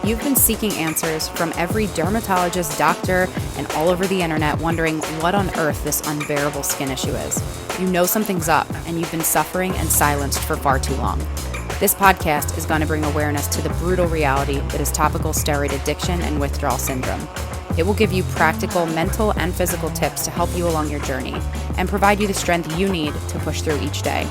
You've been seeking answers from every dermatologist, doctor, and all over the internet wondering what on earth this unbearable skin issue is. You know something's up, and you've been suffering and silenced for far too long. This podcast is going to bring awareness to the brutal reality that is topical steroid addiction and withdrawal syndrome. It will give you practical mental and physical tips to help you along your journey and provide you the strength you need to push through each day.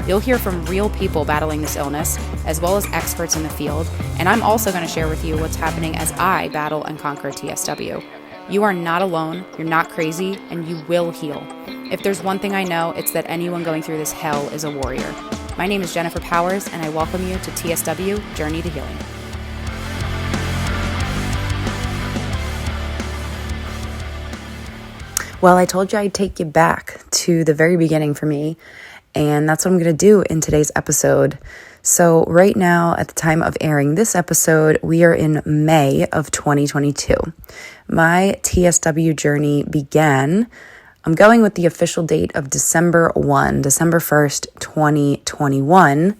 You'll hear from real people battling this illness, as well as experts in the field, and I'm also going to share with you what's happening as I battle and conquer TSW. You are not alone, you're not crazy, and you will heal. If there's one thing I know, it's that anyone going through this hell is a warrior. My name is Jennifer Powers, and I welcome you to TSW Journey to Healing. Well, I told you I'd take you back to the very beginning for me, and that's what I'm going to do in today's episode. So right now, at the time of airing this episode, we are in May of 2022. My TSW journey began, I'm going with the official date of December 1st, 2021.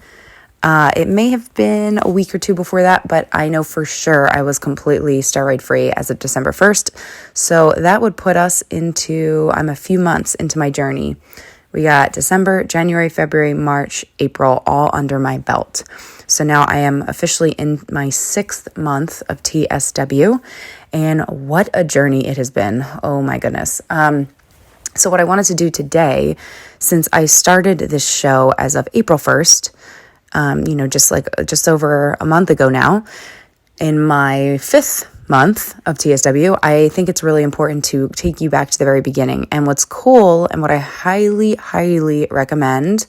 It may have been a week or two before that, but I know for sure I was completely steroid-free as of December 1st. So that would put us I'm a few months into my journey. We got December, January, February, March, April, all under my belt. So now I am officially in my 6th month of TSW, and what a journey it has been. Oh my goodness. So what I wanted to do today, since I started this show as of April 1st, just over a month ago now, in my 5th month of TSW, I think it's really important to take you back to the very beginning. And what's cool and what I highly, highly recommend,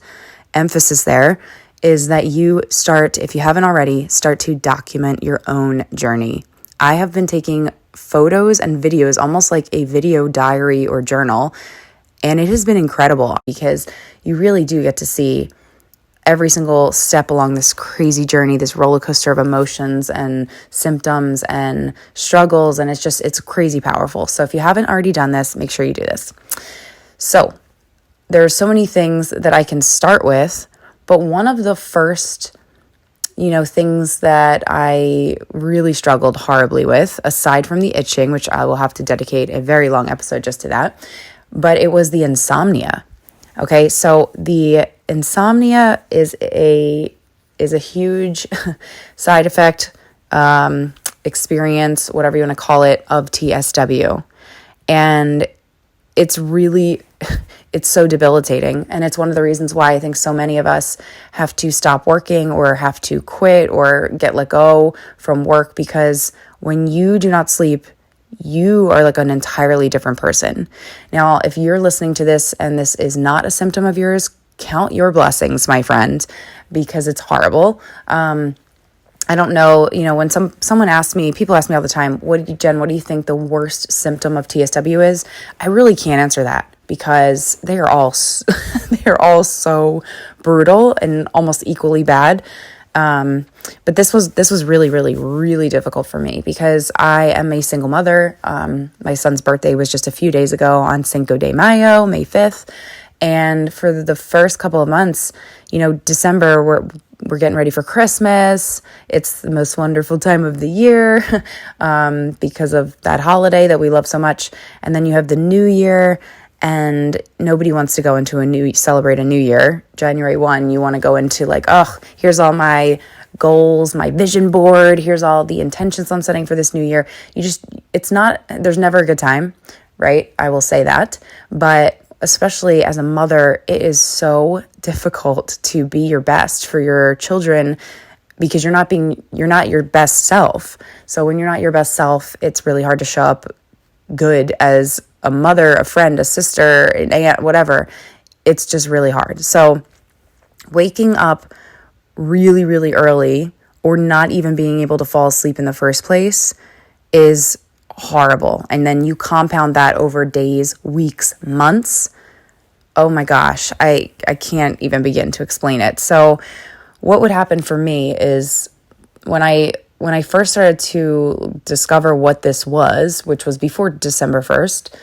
emphasis there, is that you start, if you haven't already, start to document your own journey. I have been taking photos and videos, almost like a video diary or journal, and it has been incredible because you really do get to see every single step along this crazy journey, this roller coaster of emotions and symptoms and struggles. And it's crazy powerful. So if you haven't already done this, make sure you do this. So there are so many things that I can start with, but one of the first, things that I really struggled horribly with, aside from the itching, which I will have to dedicate a very long episode just to that, but it was the insomnia. Okay, so the insomnia is a huge side effect, experience, whatever you want to call it, of TSW. And it's so debilitating. And it's one of the reasons why I think so many of us have to stop working or have to quit or get let go from work, because when you do not sleep, you are like an entirely different person. Now, if you're listening to this and this is not a symptom of yours, count your blessings, my friend, because it's horrible. I don't know, when someone asks me, people ask me all the time, Jen, what do you think the worst symptom of TSW is? I really can't answer that because they are all so brutal and almost equally bad. But this was really, really, really difficult for me because I am a single mother. My son's birthday was just a few days ago on Cinco de Mayo, May 5th. And for the first couple of months, December, we're getting ready for Christmas. It's the most wonderful time of the year, because of that holiday that we love so much. And then you have the New Year, and nobody wants to go into celebrate a new year. January 1, you want to go into here's all my goals, my vision board. Here's all the intentions I'm setting for this new year. There's never a good time, right? I will say that. But especially as a mother, it is so difficult to be your best for your children because you're not your best self. So when you're not your best self, it's really hard to show up good as a mother, a friend, a sister, an aunt, whatever. It's just really hard. So waking up really, really early or not even being able to fall asleep in the first place is horrible. And then you compound that over days, weeks, months. Oh my gosh, I can't even begin to explain it. So what would happen for me is when I first started to discover what this was, which was before December 1st,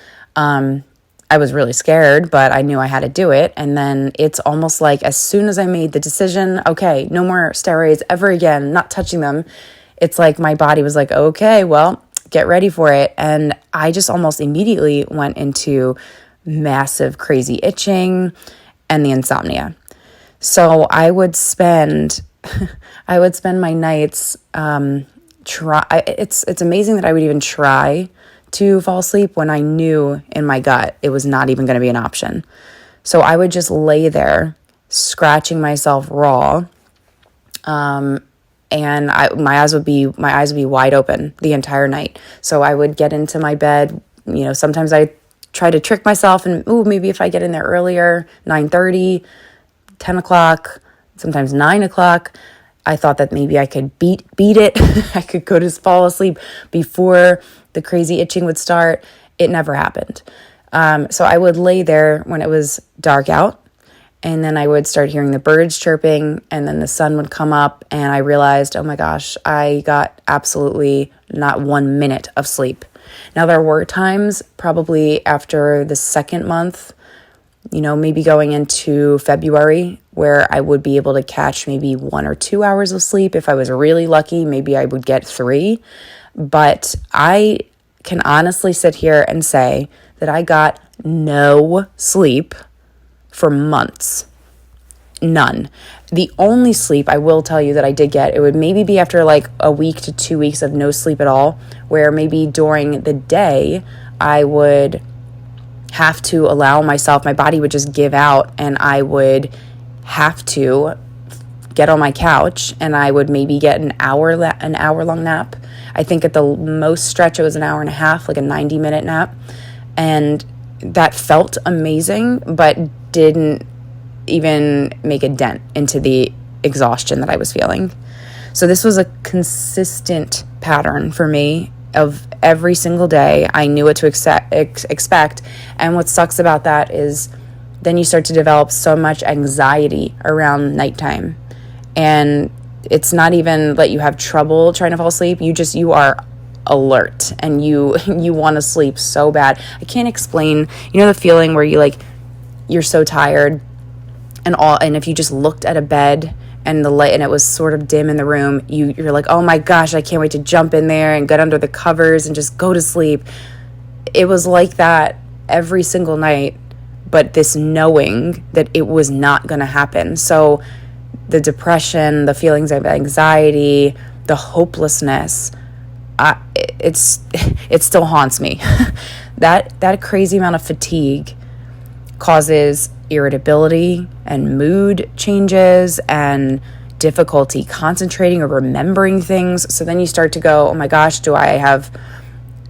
I was really scared, but I knew I had to do it. And then it's almost like as soon as I made the decision, okay, no more steroids ever again, not touching them, it's like my body was like, okay, well, get ready for it. And I just almost immediately went into massive crazy itching and the insomnia. So I would spend my nights it's amazing that I would even try to fall asleep when I knew in my gut it was not even going to be an option. So I would just lay there scratching myself raw, and my eyes would be wide open the entire night. So I would get into my bed. Sometimes I try to trick myself and maybe if I get in there earlier, 9:30, 10 o'clock, sometimes 9 o'clock. I thought that maybe I could beat it. I could go to fall asleep before the crazy itching would start. It never happened. So I would lay there when it was dark out, and then I would start hearing the birds chirping, and then the sun would come up, and I realized, oh my gosh, I got absolutely not 1 minute of sleep. Now, there were times probably after the second month, maybe going into February, where I would be able to catch maybe 1 or 2 hours of sleep. If I was really lucky, maybe I would get 3. But I can honestly sit here and say that I got no sleep for months. None. The only sleep I will tell you that I did get, it would maybe be after like a week to 2 weeks of no sleep at all, where maybe during the day I would have to allow myself, my body would just give out, and I would have to get on my couch and I would maybe get an hour long nap. I think at the most stretch it was an hour and a half, like a 90-minute nap. And that felt amazing, but didn't even make a dent into the exhaustion that I was feeling. So this was a consistent pattern for me of every single day. I knew what to expect. And what sucks about that is then you start to develop so much anxiety around nighttime. And it's not even that you have trouble trying to fall asleep. You are alert and you want to sleep so bad. I can't explain, the feeling where you're so tired and if you just looked at a bed and the light and it was sort of dim in the room, you're like, oh my gosh, I can't wait to jump in there and get under the covers and just go to sleep. It was like that every single night, but this knowing that it was not going to happen. So the depression, the feelings of anxiety, the hopelessness, it still haunts me. That crazy amount of fatigue causes irritability and mood changes and difficulty concentrating or remembering things. So then you start to go, oh my gosh, do I have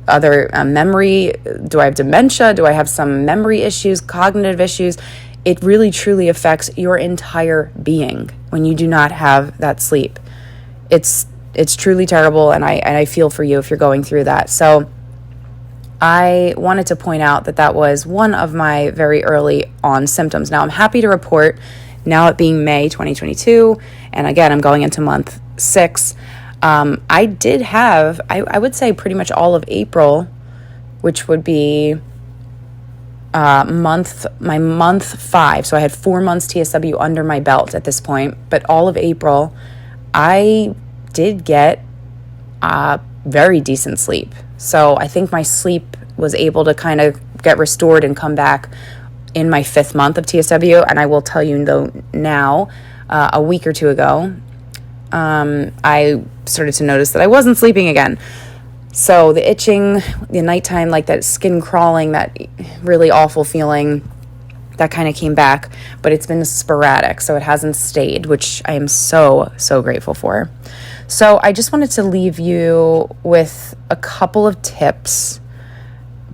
other memory? Do I have dementia? Do I have some memory issues, cognitive issues? It really truly affects your entire being when you do not have that sleep. It's truly terrible, and I feel for you if you're going through that. So I wanted to point out that was one of my very early on symptoms. Now, I'm happy to report, now it being May 2022, and again, I'm going into month 6, I did have, I would say pretty much all of April, which would be my month 5. So I had 4 months TSW under my belt at this point, but all of April, I did get very decent sleep. So I think my sleep was able to kind of get restored and come back in my 5th month of TSW. And I will tell you though now, a week or two ago, I started to notice that I wasn't sleeping again. So the itching, the nighttime, like that skin crawling, that really awful feeling, that kind of came back, but it's been sporadic, so it hasn't stayed, which I am so, so grateful for. So I just wanted to leave you with a couple of tips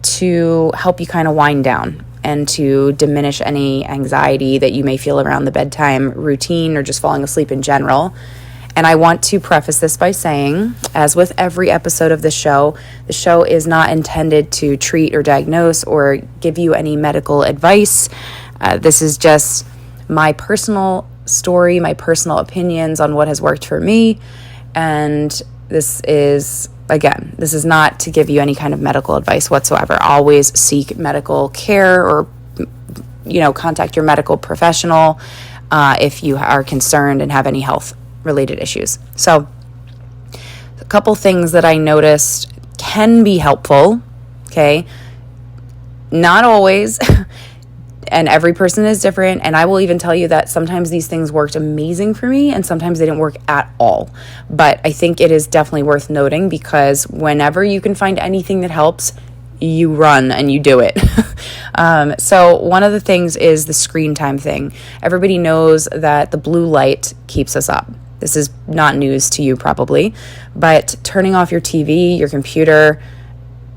to help you kind of wind down and to diminish any anxiety that you may feel around the bedtime routine or just falling asleep in general. And I want to preface this by saying, as with every episode of the show is not intended to treat or diagnose or give you any medical advice. This is just my personal story, my personal opinions on what has worked for me. And this is not to give you any kind of medical advice whatsoever. Always seek medical care or, contact your medical professional if you are concerned and have any health related issues. So a couple things that I noticed can be helpful, okay? Not always, and every person is different, and I will even tell you that sometimes these things worked amazing for me, and sometimes they didn't work at all. But I think it is definitely worth noting, because whenever you can find anything that helps, you run and you do it. So one of the things is the screen time thing. Everybody knows that the blue light keeps us up. This is not news to you probably, but turning off your TV, your computer,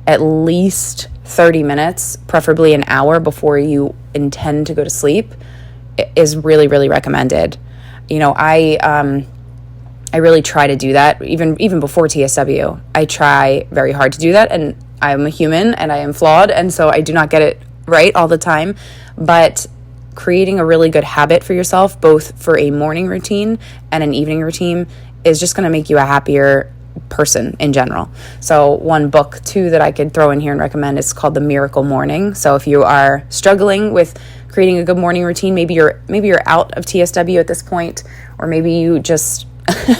at least 30 minutes, preferably an hour before you intend to go to sleep, is really, really recommended. You know, I really try to do that even before TSW. I try very hard to do that, and I'm a human and I am flawed, and so I do not get it right all the time. But creating a really good habit for yourself, both for a morning routine and an evening routine, is just going to make you a happier person in general. So one book too that I could throw in here and recommend is called The Miracle Morning. So if you are struggling with creating a good morning routine, maybe you're out of TSW at this point, or maybe you just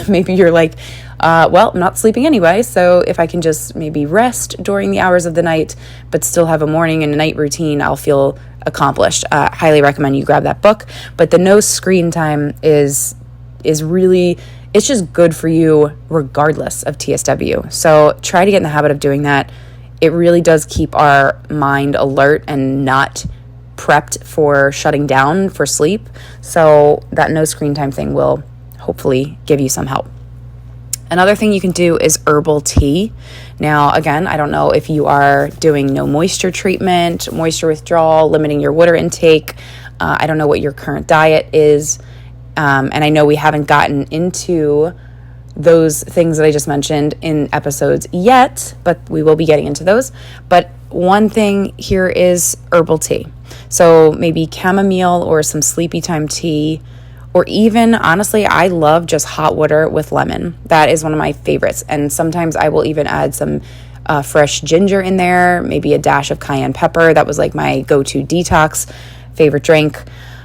maybe you're like, well, I'm not sleeping anyway, so if I can just maybe rest during the hours of the night but still have a morning and a night routine, I'll feel accomplished. Highly recommend you grab that book. But the no screen time is really, it's just good for you regardless of TSW. So try to get in the habit of doing that. It really does keep our mind alert and not prepped for shutting down for sleep. So that no screen time thing will hopefully give you some help. Another thing you can do is herbal tea. Now, again, I don't know if you are doing no moisture treatment, moisture withdrawal, limiting your water intake. I don't know what your current diet is. And I know we haven't gotten into those things that I just mentioned in episodes yet, but we will be getting into those. But one thing here is herbal tea. So maybe chamomile or some sleepy time tea, or even, honestly, I love just hot water with lemon. That is one of my favorites. And sometimes I will even add some fresh ginger in there, maybe a dash of cayenne pepper. That was like my go-to detox favorite drink.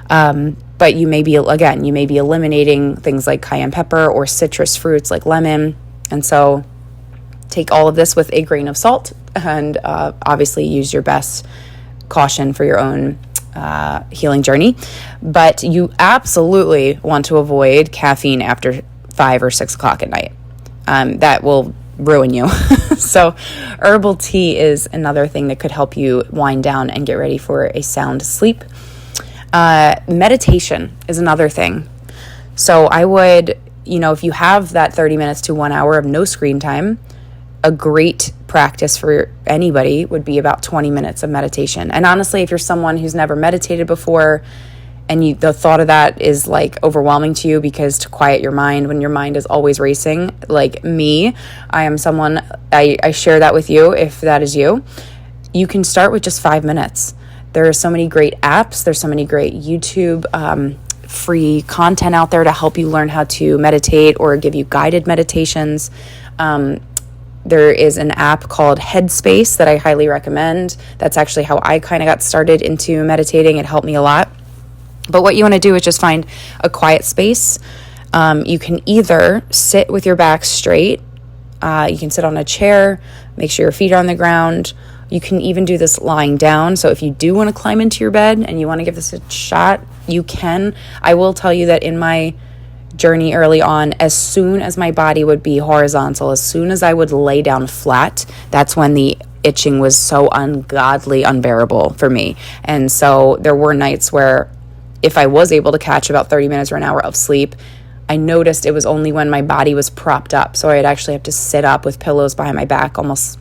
But you may be eliminating things like cayenne pepper or citrus fruits like lemon. And so take all of this with a grain of salt, and obviously use your best caution for your own healing journey. But you absolutely want to avoid caffeine after 5 or 6 o'clock at night. That will ruin you. So herbal tea is another thing that could help you wind down and get ready for a sound sleep. Meditation is another thing. So I would, if you have that 30 minutes to 1 hour of no screen time, a great practice for anybody would be about 20 minutes of meditation. And honestly, if you're someone who's never meditated before and the thought of that is like overwhelming to you, because to quiet your mind when your mind is always racing, like me, I am someone, I share that with you if that is you. You can start with just 5 minutes. There are so many great apps. There's so many great YouTube free content out there to help you learn how to meditate or give you guided meditations. There is an app called Headspace that I highly recommend. That's actually how I kind of got started into meditating. It helped me a lot. But what you want to do is just find a quiet space. You can either sit with your back straight. You can sit on a chair, make sure your feet are on the ground. You can even do this lying down. So if you do want to climb into your bed and you want to give this a shot, you can. I will tell you that in my journey early on, as soon as my body would be horizontal, as soon as I would lay down flat, that's when the itching was so ungodly unbearable for me. And so there were nights where if I was able to catch about 30 minutes or an hour of sleep, I noticed it was only when my body was propped up. So I'd actually have to sit up with pillows behind my back, almost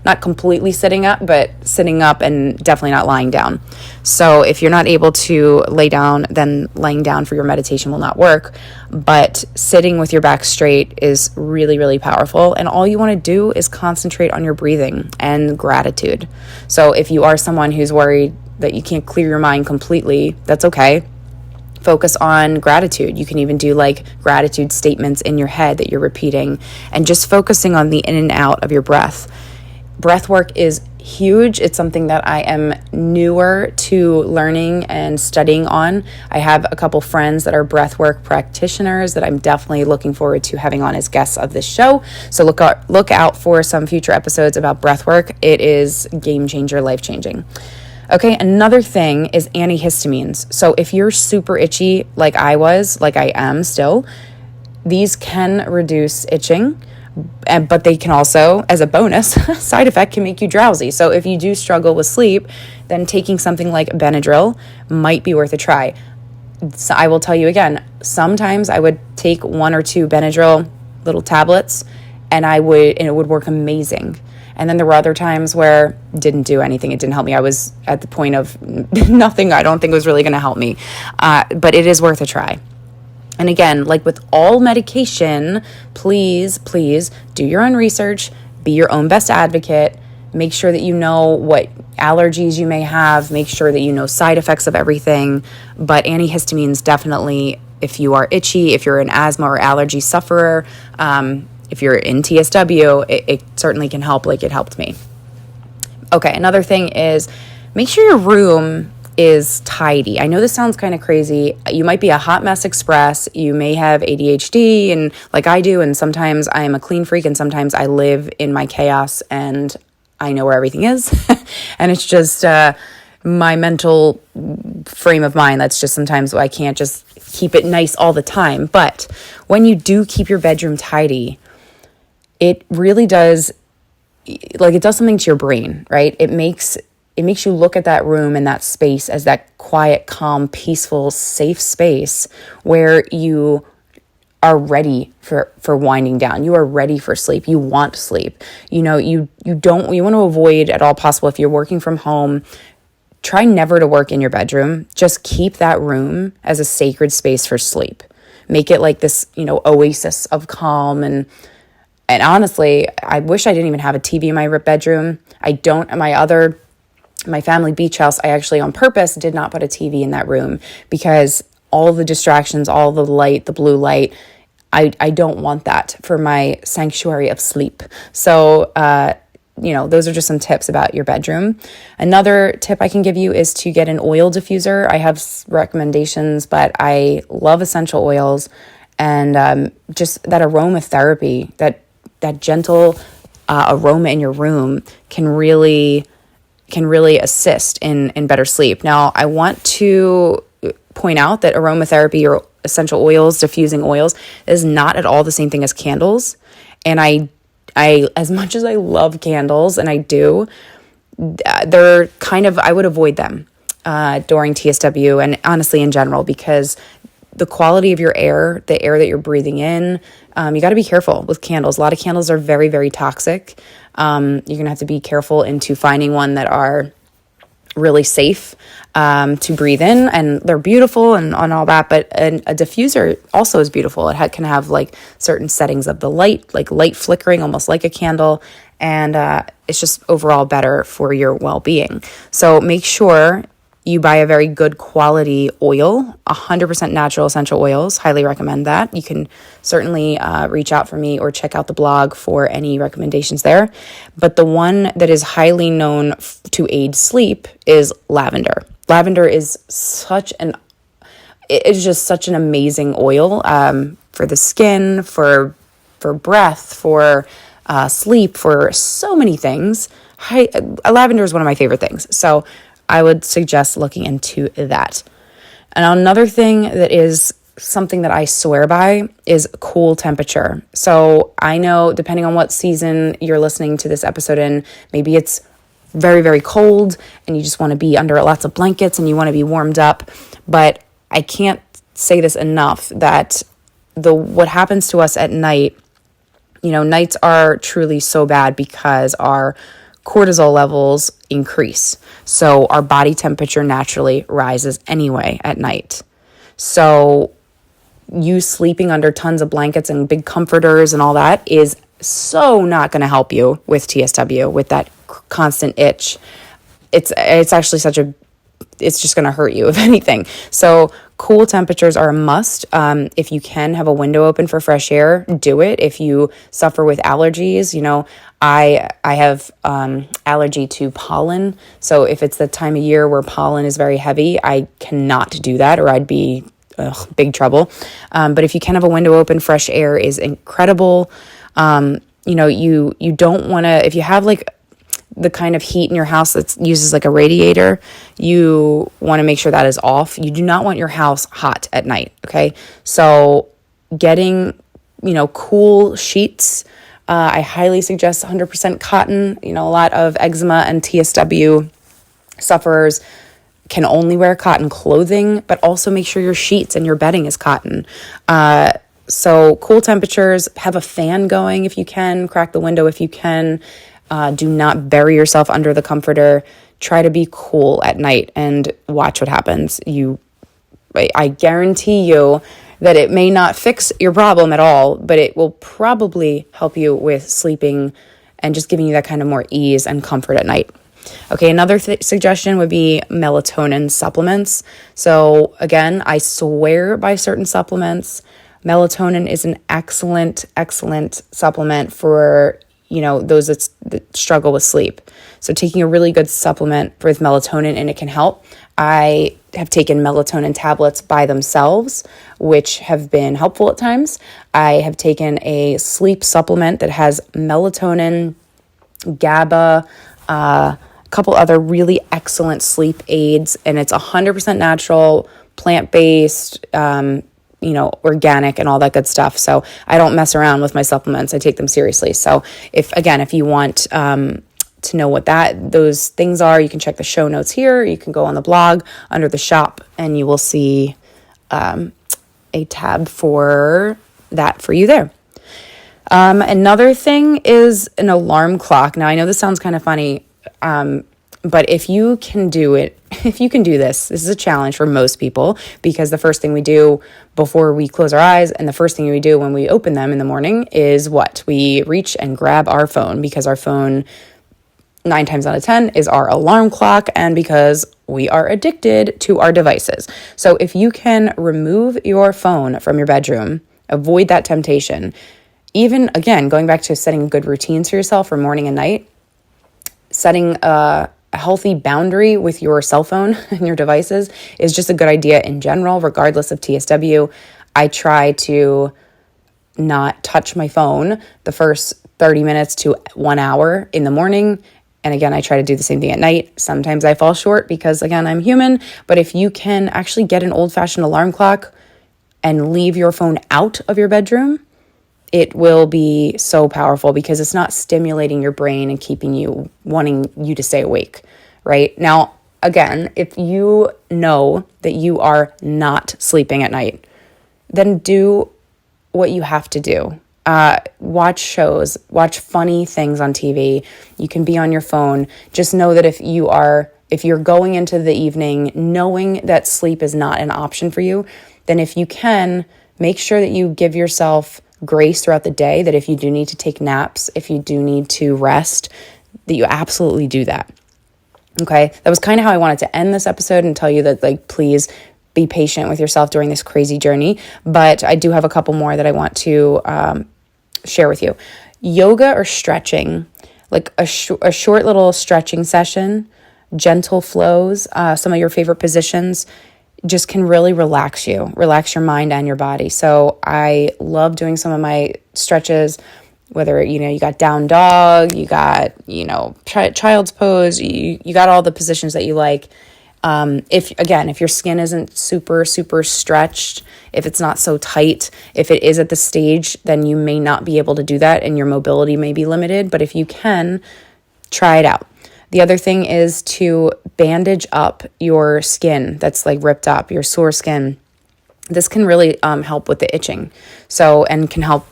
not completely sitting up, but sitting up and definitely not lying down. So if you're not able to lay down, then laying down for your meditation will not work. But sitting with your back straight is really, really powerful. And all you want to do is concentrate on your breathing and gratitude. So if you are someone who's worried that you can't clear your mind completely, that's okay. Focus on gratitude. You can even do like gratitude statements in your head that you're repeating, and just focusing on the in and out of your breath. Breath work is huge. It's something that I am newer to learning and studying on. I have a couple friends that are breathwork practitioners that I'm definitely looking forward to having on as guests of this show. So look out for some future episodes about breathwork. It is game changer, life changing. Okay, another thing is antihistamines. So if you're super itchy like I was, like I am still, these can reduce itching, but they can also, as a bonus, side effect can make you drowsy. So if you do struggle with sleep, then taking something like Benadryl might be worth a try. So I will tell you again, sometimes I would take 1 or 2 Benadryl little tablets and it would work amazing. And then there were other times where it didn't do anything. It didn't help me. I was at the point of nothing I don't think was really going to help me. But it is worth a try. And again, like with all medication, please do your own research, be your own best advocate, make sure that you know what allergies you may have, make sure that you know side effects of everything. But antihistamines definitely, if you are itchy, if you're an asthma or allergy sufferer, if you're in TSW, it certainly can help like it helped me. Okay, another thing is make sure your room is tidy. I know this sounds kind of crazy. You might be a hot mess express. You may have ADHD and like I do, and sometimes I am a clean freak and sometimes I live in my chaos and I know where everything is. And it's just my mental frame of mind. That's just sometimes I can't just keep it nice all the time. But when you do keep your bedroom tidy, it really does, like it does something to your brain, right? It makes you look at that room and that space as that quiet, calm, peaceful, safe space where you are ready for winding down. You are ready for sleep. You want sleep. You want to avoid at all possible, if you're working from home, try never to work in your bedroom. Just keep that room as a sacred space for sleep. Make it like this, oasis of calm. And honestly, I wish I didn't even have a TV in my bedroom. I don't. My family beach house, I actually on purpose did not put a TV in that room because all the distractions, all the light, the blue light, I don't want that for my sanctuary of sleep. So, those are just some tips about your bedroom. Another tip I can give you is to get an oil diffuser. I have recommendations, but I love essential oils and just that aromatherapy, that gentle aroma in your room can really assist in better sleep. Now, I want to point out that aromatherapy or essential oils, diffusing oils, is not at all the same thing as candles. And I as much as I love candles, and I do, they're kind of, I would avoid them during TSW and honestly in general, because the quality of your air, the air that you're breathing in, you got to be careful with candles. A lot of candles are very, very toxic. You're going to have to be careful into finding one that are really safe to breathe in, and they're beautiful and all that. But a diffuser also is beautiful. It can have like certain settings of the light, like light flickering, almost like a candle. And it's just overall better for your well-being. So make sure you buy a very good quality oil, 100% natural essential oils. Highly recommend that. You can certainly reach out for me or check out the blog for any recommendations there. But the one that is highly known to aid sleep is lavender. Lavender is just such an amazing oil for the skin, for breath, for sleep, for so many things. Lavender is one of my favorite things. So I would suggest looking into that. And another thing that is something that I swear by is cool temperature. So I know, depending on what season you're listening to this episode in, maybe it's very, very cold and you just want to be under lots of blankets and you want to be warmed up. But I can't say this enough that what happens to us at night, nights are truly so bad because our cortisol levels increase. So our body temperature naturally rises anyway at night. So you sleeping under tons of blankets and big comforters and all that is so not going to help you with TSW, with that constant itch. It's actually it's just going to hurt you, if anything. So cool temperatures are a must. If you can have a window open for fresh air, do it. If you suffer with allergies, I have allergy to pollen. So if it's the time of year where pollen is very heavy, I cannot do that, or I'd be big trouble. But if you can have a window open, fresh air is incredible. You don't want to, if you have like the kind of heat in your house that uses like a radiator, you want to make sure that is off. You do not want your house hot at night. Okay. So getting, cool sheets, I highly suggest 100% cotton. A lot of eczema and TSW sufferers can only wear cotton clothing, but also make sure your sheets and your bedding is cotton. So cool temperatures, have a fan going if you can, crack the window if you can. Do not bury yourself under the comforter. Try to be cool at night and watch what happens. I guarantee you that it may not fix your problem at all, but it will probably help you with sleeping and just giving you that kind of more ease and comfort at night. Okay, another suggestion would be melatonin supplements. So again, I swear by certain supplements. Melatonin is an excellent supplement for those that struggle with sleep. So taking a really good supplement with melatonin, and it can help. I have taken melatonin tablets by themselves, which have been helpful at times. I have taken a sleep supplement that has melatonin, GABA, a couple other really excellent sleep aids, and it's 100% natural, plant-based, organic and all that good stuff. So I don't mess around with my supplements. I take them seriously. So if you want to know what those things are, you can check the show notes here. You can go on the blog under the shop and you will see a tab for that for you there. Another thing is an alarm clock. Now I know this sounds kind of funny, but if you can do it, if you can do this is a challenge for most people, because the first thing we do before we close our eyes and the first thing we do when we open them in the morning is what? We reach and grab our phone, because our phone 9 times out of 10 is our alarm clock, and because we are addicted to our devices. So if you can remove your phone from your bedroom, avoid that temptation, even again, going back to setting good routines for yourself for morning and night, setting a healthy boundary with your cell phone and your devices is just a good idea in general, regardless of TSW. I try to not touch my phone the first 30 minutes to 1 hour in the morning. And again, I try to do the same thing at night. Sometimes I fall short because, again, I'm human. But if you can actually get an old-fashioned alarm clock and leave your phone out of your bedroom, it will be so powerful, because it's not stimulating your brain and wanting you to stay awake, right? Now, again, if you know that you are not sleeping at night, then do what you have to do. Watch shows, watch funny things on TV. You can be on your phone. Just know that if you're going into the evening knowing that sleep is not an option for you, then if you can, make sure that you give yourself grace throughout the day, that if you do need to take naps, if you do need to rest, that you absolutely do that. Okay, that was kind of how I wanted to end this episode and tell you that, please be patient with yourself during this crazy journey. But I do have a couple more that I want to share with you. Yoga or stretching, like a short little stretching session, gentle flows, some of your favorite positions, just can really relax your mind and your body. So I love doing some of my stretches, whether, you got down dog, you got, child's pose, you got all the positions that you like. If your skin isn't super, super stretched, if it's not so tight, if it is at the stage, then you may not be able to do that and your mobility may be limited. But if you can, try it out. The other thing is to bandage up your skin that's ripped up, your sore skin. This can really help with the itching. And can help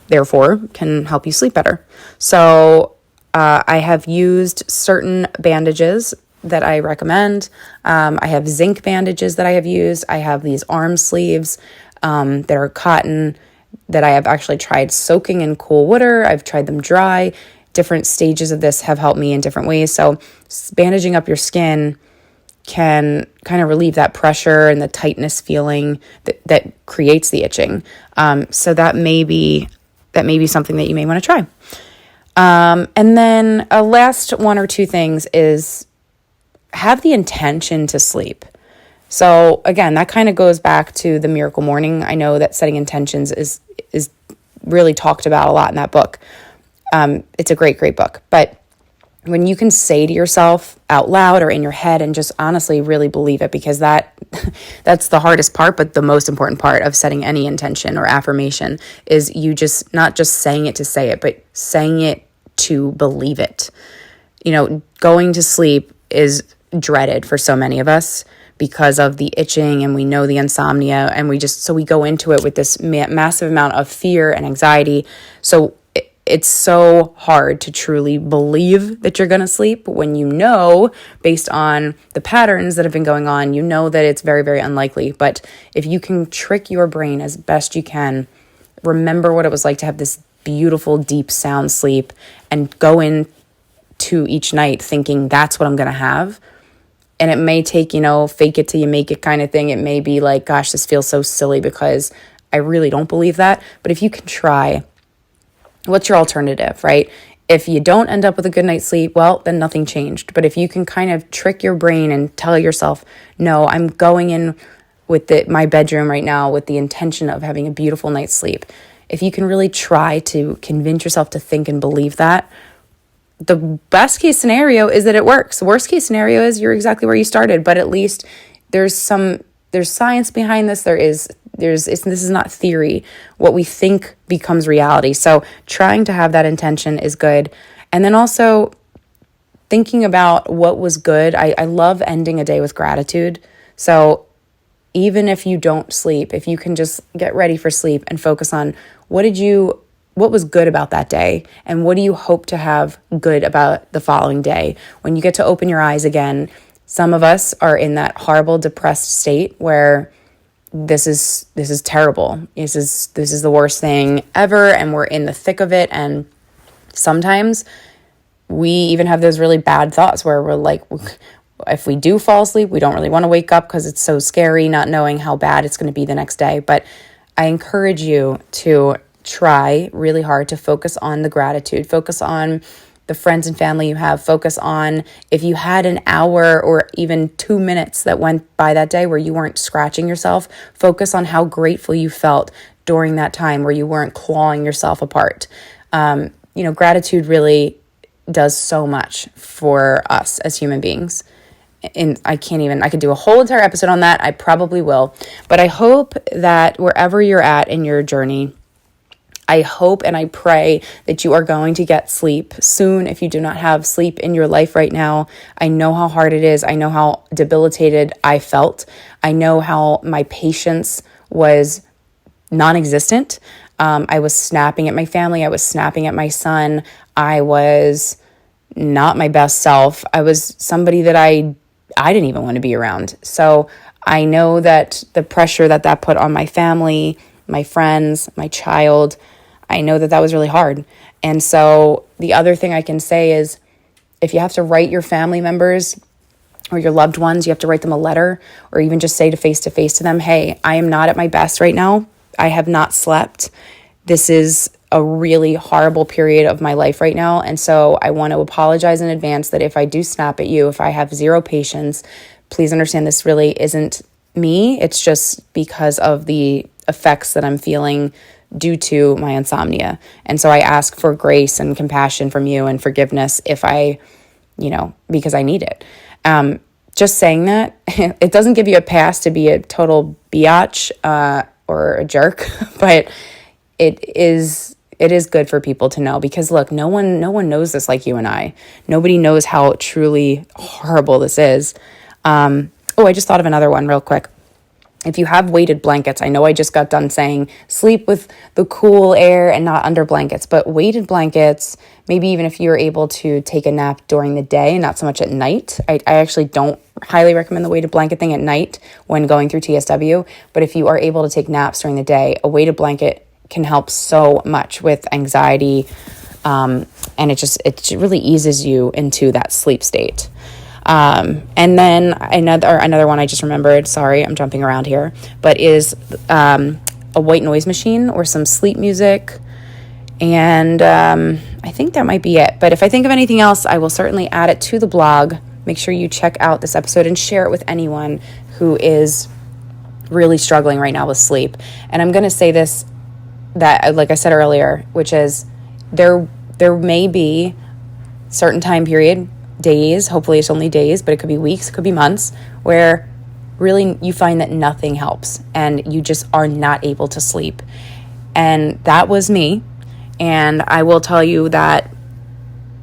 you sleep better. So I have used certain bandages that I recommend. I have zinc bandages that I have used. I have these arm sleeves that are cotton that I have actually tried soaking in cool water. I've tried them dry. Different stages of this have helped me in different ways. So bandaging up your skin can kind of relieve that pressure and the tightness feeling that creates the itching. So that may be something that you may want to try. And then a last one or two things is have the intention to sleep. So again, that kind of goes back to the Miracle Morning. I know that setting intentions is really talked about a lot in that book. It's a great, great book. But when you can say to yourself out loud or in your head and just honestly really believe it, because that's the hardest part, but the most important part of setting any intention or affirmation is you just not just saying it to say it, but saying it to believe it. Going to sleep is dreaded for so many of us because of the itching, and we know the insomnia, and we go into it with this massive amount of fear and anxiety. So it's so hard to truly believe that you're going to sleep when based on the patterns that have been going on, that it's very, very unlikely. But if you can trick your brain as best you can, remember what it was like to have this beautiful, deep, sound sleep and go into each night thinking that's what I'm going to have. And it may take, fake it till you make it kind of thing. It may be like, gosh, this feels so silly because I really don't believe that. But if you can try, what's your alternative, right? If you don't end up with a good night's sleep, well, then nothing changed. But if you can kind of trick your brain and tell yourself, no, I'm going in with my bedroom right now with the intention of having a beautiful night's sleep. If you can really try to convince yourself to think and believe that, the best case scenario is that it works. The worst case scenario is you're exactly where you started, but at least there's science behind this. This is not theory. What we think becomes reality. So trying to have that intention is good. And then also thinking about what was good. I love ending a day with gratitude. So even if you don't sleep, if you can just get ready for sleep and focus on what was good about that day, and what do you hope to have good about the following day? When you get to open your eyes again, some of us are in that horrible, depressed state where this is terrible. This is the worst thing ever, and we're in the thick of it. And sometimes we even have those really bad thoughts where we're like, if we do fall asleep, we don't really want to wake up because it's so scary, not knowing how bad it's going to be the next day. But I encourage you to try really hard to focus on the gratitude, focus on the friends and family you have, focus on if you had an hour or even 2 minutes that went by that day where you weren't scratching yourself, focus on how grateful you felt during that time where you weren't clawing yourself apart. Gratitude really does so much for us as human beings. And I could do a whole entire episode on that. I probably will. But I hope that wherever you're at in your journey, I hope and I pray that you are going to get sleep soon. If you do not have sleep in your life right now, I know how hard it is. I know how debilitated I felt. I know how my patience was non-existent. I was snapping at my family. I was snapping at my son. I was not my best self. I was somebody that I didn't even want to be around. So I know that the pressure that put on my family, my friends, my child, I know that was really hard. And so the other thing I can say is if you have to write your family members or your loved ones, you have to write them a letter or even just say face to them, hey, I am not at my best right now. I have not slept. This is a really horrible period of my life right now. And so I want to apologize in advance that if I do snap at you, if I have zero patience, please understand this really isn't me. It's just because of the effects that I'm feeling due to my insomnia. And so I ask for grace and compassion from you and forgiveness if because I need it. Just saying that, it doesn't give you a pass to be a total biatch or a jerk, but it is good for people to know because look, no one knows this like you and I. Nobody knows how truly horrible this is. I just thought of another one real quick. If you have weighted blankets, I know I just got done saying sleep with the cool air and not under blankets, but weighted blankets, maybe even if you're able to take a nap during the day and not so much at night. I actually don't highly recommend the weighted blanket thing at night when going through TSW, but if you are able to take naps during the day, a weighted blanket can help so much with anxiety, and it really eases you into that sleep state. And then another one I just remembered, sorry, I'm jumping around here, but is a white noise machine or some sleep music. And I think that might be it. But if I think of anything else, I will certainly add it to the blog. Make sure you check out this episode and share it with anyone who is really struggling right now with sleep. And I'm going to say this, that, like I said earlier, which is there may be certain time period, days, hopefully it's only days, but it could be weeks, it could be months, where really you find that nothing helps and you just are not able to sleep. And that was me. And I will tell you that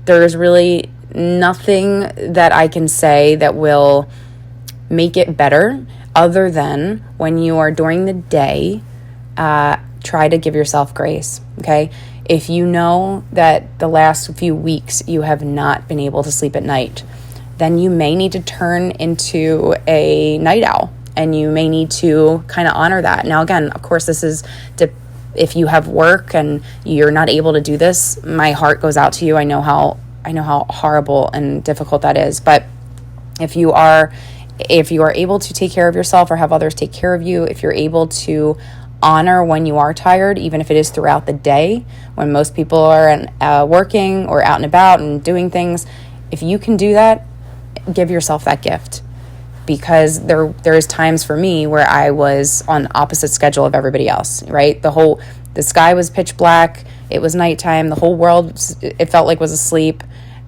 there's really nothing that I can say that will make it better, other than when you are during the day, try to give yourself grace, okay? If you know that the last few weeks you have not been able to sleep at night, then you may need to turn into a night owl, and you may need to kind of honor that. Now, again, of course, this is if you have work and you're not able to do this, my heart goes out to you. I know how horrible and difficult that is. But if you are able to take care of yourself or have others take care of you, if you're able to honor when you are tired, even if it is throughout the day, when most people are working or out and about and doing things, if you can do that, give yourself that gift. Because there is times for me where I was on opposite schedule of everybody else, right? The sky was pitch black, it was nighttime, the whole world, it felt like was asleep,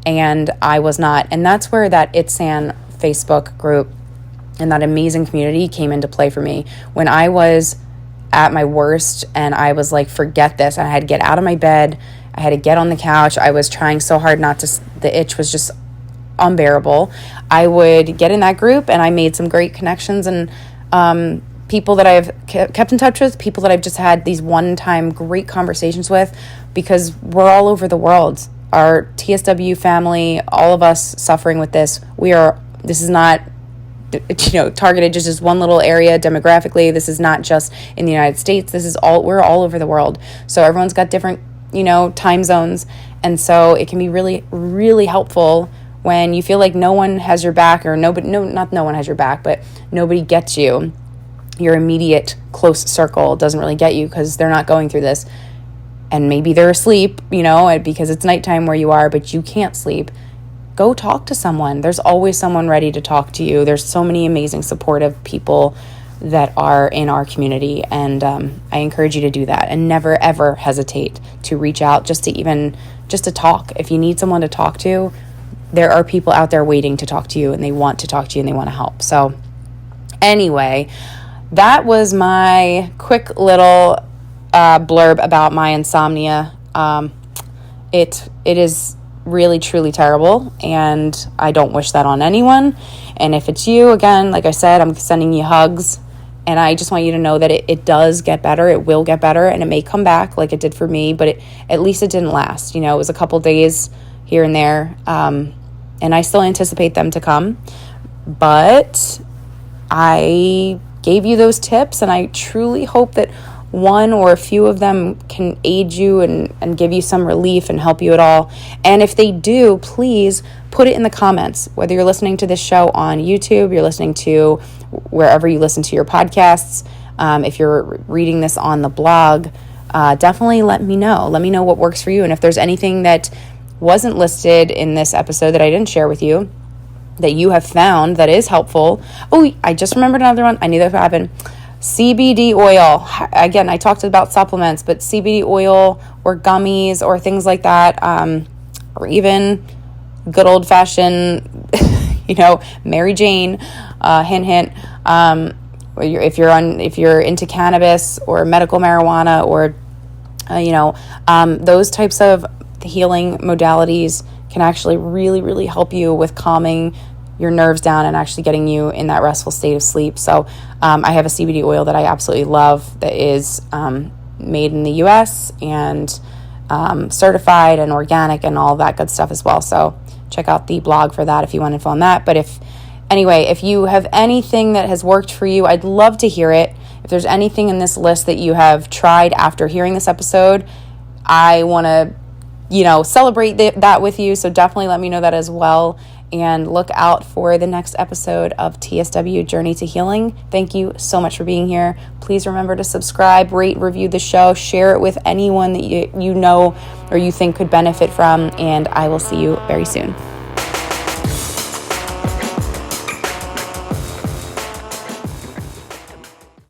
and I was not. And that's where that ITSAN Facebook group and that amazing community came into play for me. When I was at my worst and I was like, forget this, and I had to get out of my bed, I had to get on the couch, I was trying so hard not to, the itch was just unbearable, I would get in that group, and I made some great connections and people that I've kept in touch with, people that I've just had these one-time great conversations with, because we're all over the world. Our TSW family, all of us suffering with this, this is not targeted just one little area demographically. This is not just in the United States. We're all over the world. So everyone's got different, time zones. And so it can be really, really helpful when you feel like no one has your back, or not no one has your back, but nobody gets you. Your immediate close circle doesn't really get you because they're not going through this. And maybe they're asleep, because it's nighttime where you are, but you can't sleep. Go talk to someone. There's always someone ready to talk to you. There's so many amazing supportive people that are in our community. And I encourage you to do that, and never, ever hesitate to reach out just to talk. If you need someone to talk to, there are people out there waiting to talk to you, and they want to talk to you, and they want to help. So anyway, that was my quick little blurb about my insomnia. It is really, truly terrible, and I don't wish that on anyone. And if it's you, again, like I said, I'm sending you hugs, and I just want you to know that it does get better. It will get better, and it may come back like it did for me, but at least it didn't last. It was a couple days here and there, and I still anticipate them to come, but I gave you those tips, and I truly hope that one or a few of them can aid you and give you some relief and help you at all. And if they do, please put it in the comments, whether you're listening to this show on YouTube, you're listening to wherever you listen to your podcasts, if you're reading this on the blog, definitely let me know. Let me know what works for you. And if there's anything that wasn't listed in this episode that I didn't share with you, that you have found that is helpful. Oh, I just remembered another one. I knew that would happen. CBD oil. Again, I talked about supplements, but CBD oil or gummies or things like that, or even good old-fashioned, Mary Jane, hint, hint. If you're into cannabis or medical marijuana or, those types of healing modalities can actually really, really help you with calming your nerves down and actually getting you in that restful state of sleep. So I have a CBD oil that I absolutely love that is made in the US and certified and organic and all that good stuff as well. So check out the blog for that if you want info on that. But if you have anything that has worked for you, I'd love to hear it. If there's anything in this list that you have tried after hearing this episode, I want to celebrate that with you. So definitely let me know that as well. and look out for the next episode of TSW Journey to Healing. Thank you so much for being here. Please remember to subscribe, rate, review the show, share it with anyone that you know or you think could benefit from, and I will see you very soon.